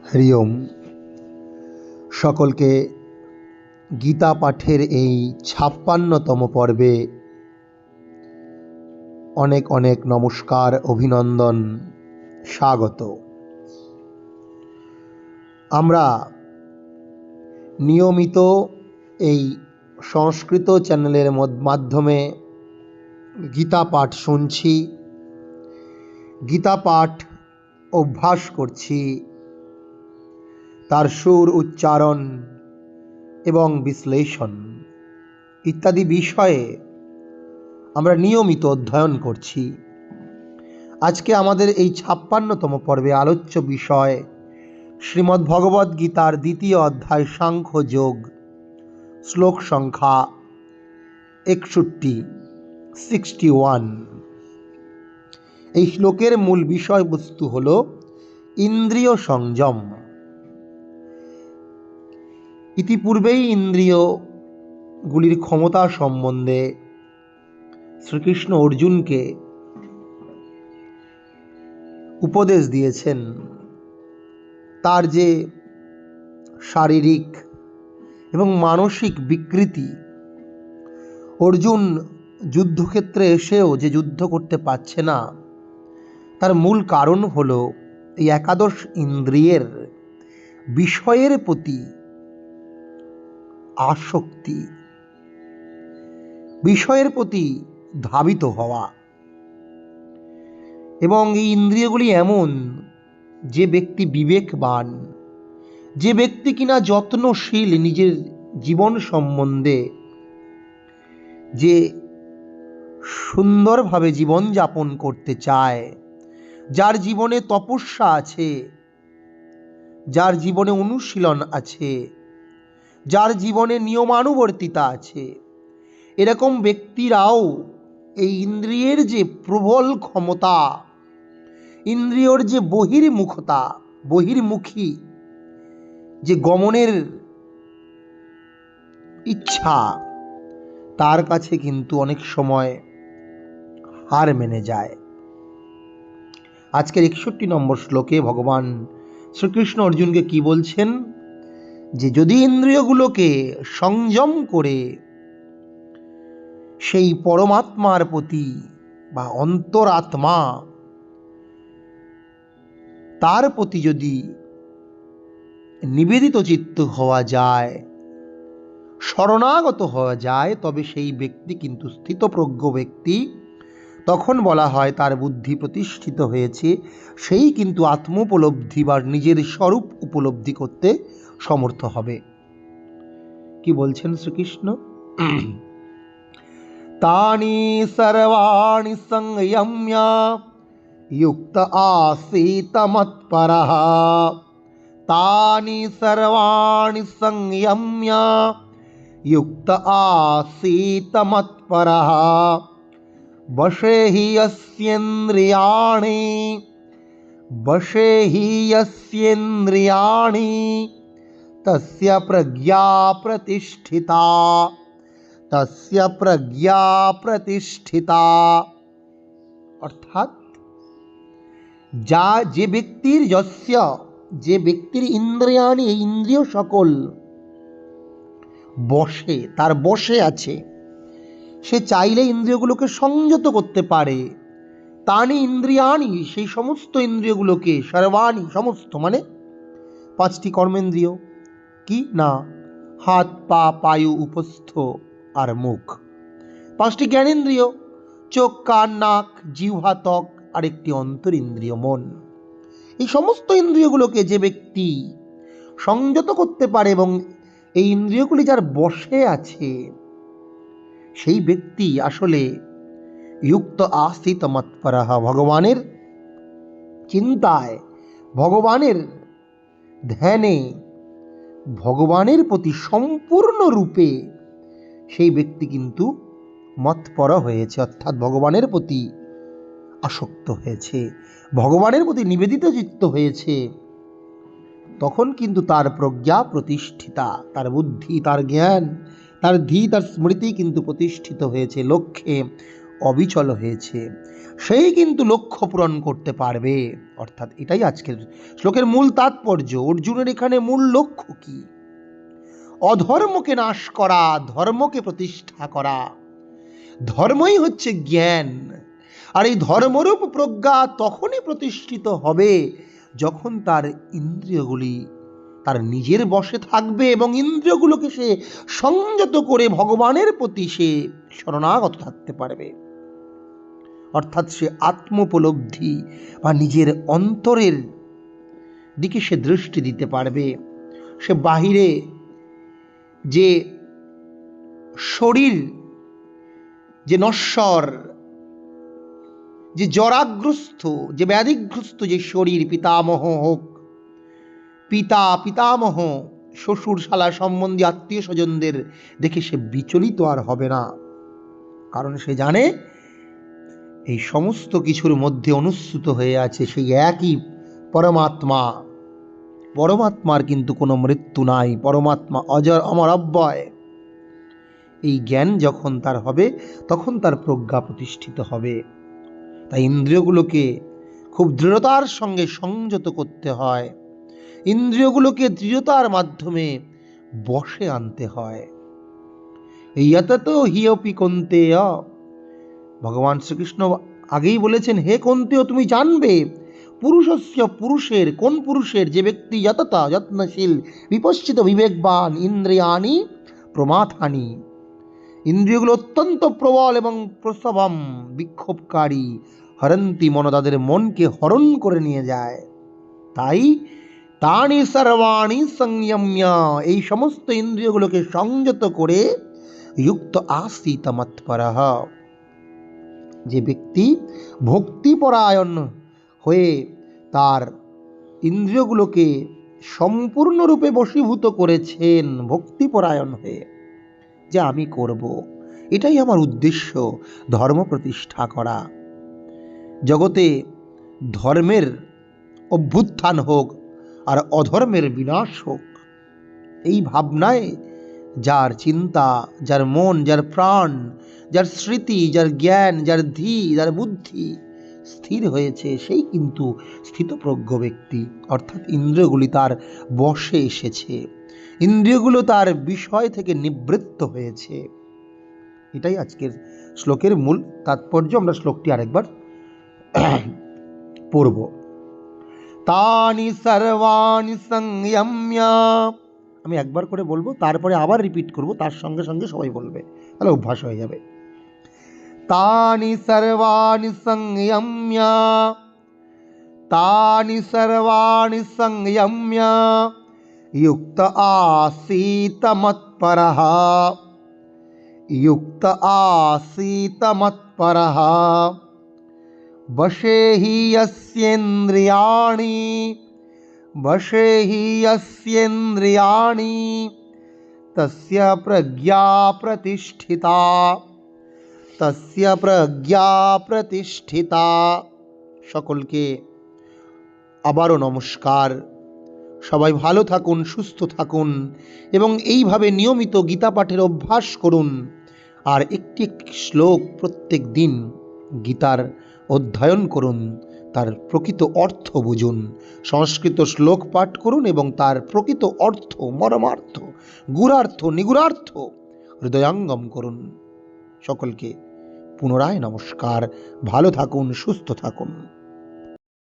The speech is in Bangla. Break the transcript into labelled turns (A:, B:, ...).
A: হরি ওম। সকলকে গীতা পাঠের এই ৫৬তম পর্বে অনেক অনেক নমস্কার, অভিনন্দন, স্বাগত। আমরা নিয়মিত এই সংস্কৃত চ্যানেলের মাধ্যমে গীতা পাঠ শুনছি, গীতা পাঠ অভ্যাস করছি, তার সুর, উচ্চারণ এবং বিশ্লেষণ ইত্যাদি বিষয়ে আমরা নিয়মিত অধ্যয়ন করছি। আজকে আমাদের এই ৫৬তম পর্বে আলোচ্য বিষয় শ্রীমদ্ভগবদ্গীতার ২য় অধ্যায় সাংখ্যযোগ, শ্লোক সংখ্যা 61। এই শ্লোকের মূল বিষয়বস্তু হল ইন্দ্রিয় সংযম। ইতিপূর্বেই ইন্দ্রিয়গুলির ক্ষমতা সম্বন্ধে শ্রীকৃষ্ণ অর্জুনকে উপদেশ দিয়েছেন। তার যে শারীরিক এবং মানসিক বিকৃতি, অর্জুন যুদ্ধক্ষেত্রে এসেও যে যুদ্ধ করতে পারছে না, তার মূল কারণ হল এই একাদশ ইন্দ্রিয়ের বিষয়ের প্রতি আসক্তি, বিষয়ের প্রতি ধাবিত হওয়া। এবং এই ইন্দ্রিয়গুলি এমন, যে ব্যক্তি বিবেকবান, যে ব্যক্তি কিনা যত্নশীল নিজের জীবন সম্বন্ধে, যে সুন্দরভাবে জীবনযাপন করতে চায়, যার জীবনে তপস্যা আছে, যার জীবনে অনুশীলন আছে, যার জীবনে নিয়মানুবর্তিতা আছে, এরকম ব্যক্তিরাও এই ইন্দ্রিয়ের যে প্রবল ক্ষমতা, ইন্দ্রিয়র যে বহির্মুখী যে গমনের ইচ্ছা, তার কাছে কিন্তু অনেক সময় হার মেনে যায়। আজকের ৬১ নম্বর শ্লোকে ভগবান শ্রীকৃষ্ণ অর্জুনকে কি বলছেন, যে যদি ইন্দ্রিয়গুলোকে সংযম করে সেই পরমাত্মার প্রতি বা অন্তরাত্মা, তার প্রতি যদি নিবেদিত চিত্ত হওয়া যায়, শরণাগত হওয়া যায়, তবে সেই ব্যক্তি কিন্তু স্থিতপ্রজ্ঞ ব্যক্তি। তখন বলা হয় তার বুদ্ধি প্রতিষ্ঠিত হয়েছে, সেই কিন্তু আত্ম উপলব্ধি বা নিজের স্বরূপ উপলব্ধি করতে সমর্থ হবে। কি বলছেন শ্রীকৃষ্ণ? তানি সর্বাণি সংযম্য যুক্ত আসীত মৎপরঃ। তানি সর্বাণি সংযম্য যুক্ত আসীত মৎপরঃ। বশে হি যস্যেন্দ্রিয়াণি তস্য প্রজ্ঞা প্রতিষ্ঠিতা। অর্থাৎ যে ব্যক্তির ইন্দ্রিয়াণি, এই ইন্দ্রিয় সকল বশে, তার বশে আছে, সে চাইলে ইন্দ্রিয়গুলোকে সংযত করতে পারে। তানি ইন্দ্রিয়াণি, সেই সমস্ত ইন্দ্রিয়গুলোকে, সর্বাণি সমস্ত মানে 5টি কর্মেন্দ্রিয়, কি না, হাত, পা, পায়ু, উপস্থ আর মুখ। 5টি জ্ঞানেন্দ্রিয়, চোখ, কান, নাক, জিহ্বা, ত্বক, আর একটি অন্তরিন্দ্রিয় মন। এই সমস্ত ইন্দ্রিয়গুলোকে যে ব্যক্তি সংযত করতে পারে এবং এই ইন্দ্রিয়গুলি যার বশে আছে, সেই ব্যক্তি আসলে যুক্ত আস্থিত মৎপরঃ, ভগবানের চিন্তায়, ভগবানের ধ্যানে, ভগবানের প্রতি সম্পূর্ণরূপে সেই ব্যক্তি কিন্তু মৎপর হয়েছে, অর্থাৎ ভগবানের প্রতি আসক্ত হয়েছে, ভগবানের প্রতি নিবেদিত চিত্ত হয়েছে। তখন কিন্তু তার প্রজ্ঞা প্রতিষ্ঠিতা, তার বুদ্ধি, তার জ্ঞান, তার ধী, তার স্মৃতি কিন্তু প্রতিষ্ঠিত হয়েছে, লক্ষ্যে অবিচল হয়েছে, সেই কিন্তু লক্ষ্য পূরণ করতে পারবে। অর্থাৎ এটাই আজকের শ্লোকের মূল তাৎপর্য। অর্জুনের এখানে মূল লক্ষ্য কি? অধর্মকে নাশ করা, ধর্মকে প্রতিষ্ঠা করা। ধর্মই হচ্ছে জ্ঞান। আর এই ধর্মরূপ প্রজ্ঞা তখনই প্রতিষ্ঠিত হবে যখন তার ইন্দ্রিয়গুলি তার নিজের বশে থাকবে এবং ইন্দ্রিয়গুলোকে সে সংযত করে ভগবানের প্রতি সে শরণাগত থাকতে পারবে। অর্থাৎ সে আত্মোপলব্ধি বা নিজের অন্তরের দিকে সে দৃষ্টি দিতে পারবে। সে বাহিরে যে শরীর, যে নশ্বর, যে জরাগ্রস্ত, যে ব্যাধিগ্রস্ত যে শরীর, পিতামহ হোক, পিতামহ, শ্বশুর শালা সম্বন্ধী আত্মীয় স্বজনদের দেখে সে বিচলিত আর হবে না। কারণ সে জানে এই সমস্ত কিছুর মধ্যে অনুস্যূত হয়ে আছে সেই একই পরমাত্মা। পরমাত্মার কিন্তু কোনো মৃত্যু নাই, পরমাত্মা অজর অমর অব্যয়। এই জ্ঞান যখন তার হবে তখন তার প্রজ্ঞা প্রতিষ্ঠিত হবে। তাই ইন্দ্রিয়গুলোকে খুব দৃঢ়তার সঙ্গে সংযত করতে হয়, ইন্দ্রিয়গুলোকে দৃঢ়তার মাধ্যমে বশে আনতে হয়। ইয়াততো হিয়পি কন্তেয়, ভগবান শ্রীকৃষ্ণ আগেই বলেছেন, হে কন্তেয় তুমি জানবে পুরুষস্য, পুরুষের, কোন পুরুষের? যে ব্যক্তি যততা যত্নশীল বিপশ্চিত বিবেকবান ইন্দ্রিয়াণি প্রমাথানি, ইন্দ্রিয়গুলো অত্যন্ত প্রবল এবং প্রসবম বিক্ষোভকারী, হরন্তি মন, তাদের মনকে হরণ করে নিয়ে যায়। তাই তানি সর্বাণি সংযম্য, এই সমস্ত ইন্দ্রিয়গুলোকে সংযত করে যুক্ত আসীত মৎপরঃ, যে ব্যক্তি ভক্তিপরায়ণ হয়ে তার ইন্দ্রিয়গুলোকে সম্পূর্ণরূপে বশীভূত করেছেন, ভক্তিপরায়ণ হয়ে যে আমি করব, এটাই আমার উদ্দেশ্য, ধর্ম প্রতিষ্ঠা করা। জগতে ধর্মের অভ্যুত্থান হোক আর অধর্মের বিনাশ হোক, এই ভাবনায় যার চিন্তা, যার মন, যার প্রাণ, যার স্মৃতি, যার জ্ঞান, যার ধী, যার বুদ্ধি স্থির হয়েছে, সেই কিন্তু স্থিতপ্রজ্ঞ ব্যক্তি। অর্থাৎ ইন্দ্রিয়গুলি তার বশে এসেছে, ইন্দ্রিয়গুলো তার বিষয় থেকে নিবৃত্ত হয়েছে। এটাই আজকের শ্লোকের মূল তাৎপর্য। আমরা শ্লোকটি আরেকবার পড়ব। তানি সর্বাণি সংযম্য, আমি একবার করে বলবো, তারপরে আবার রিপিট করব, তার সঙ্গে সঙ্গে সবাই বলবে, তাহলে অভ্যাস হয়ে যাবে। তানি সর্বাণি সংযম্য, তানি সর্বাণি সংযম্য যুক্ত আসীত মৎপরঃ, যুক্ত আসীত মৎপরঃ বশে হি যস্যেন্দ্রিয়াণি, বশে হি যস্যেন্দ্রিয়াণি তস্য প্রজ্ঞা প্রতিষ্ঠিতা, তস্য প্রজ্ঞা প্রতিষ্ঠিতা। সকলকে আবারও নমস্কার। সবাই ভালো থাকুন, সুস্থ থাকুন এবং এইভাবে নিয়মিত গীতা পাঠের অভ্যাস করুন। আর একটি একটি শ্লোক প্রত্যেক দিন গীতার অধ্যয়ন করুন, তার প্রকৃত অর্থ বুঝুন। সংস্কৃত শ্লোক পাঠ করুন এবং তার প্রকৃত অর্থ, মর্মার্থ, গুরার্থ, নিগুড়ার্থ হৃদয়ঙ্গম করুন। সকলকে পুনরায় নমস্কার। ভালো থাকুন, সুস্থ থাকুন।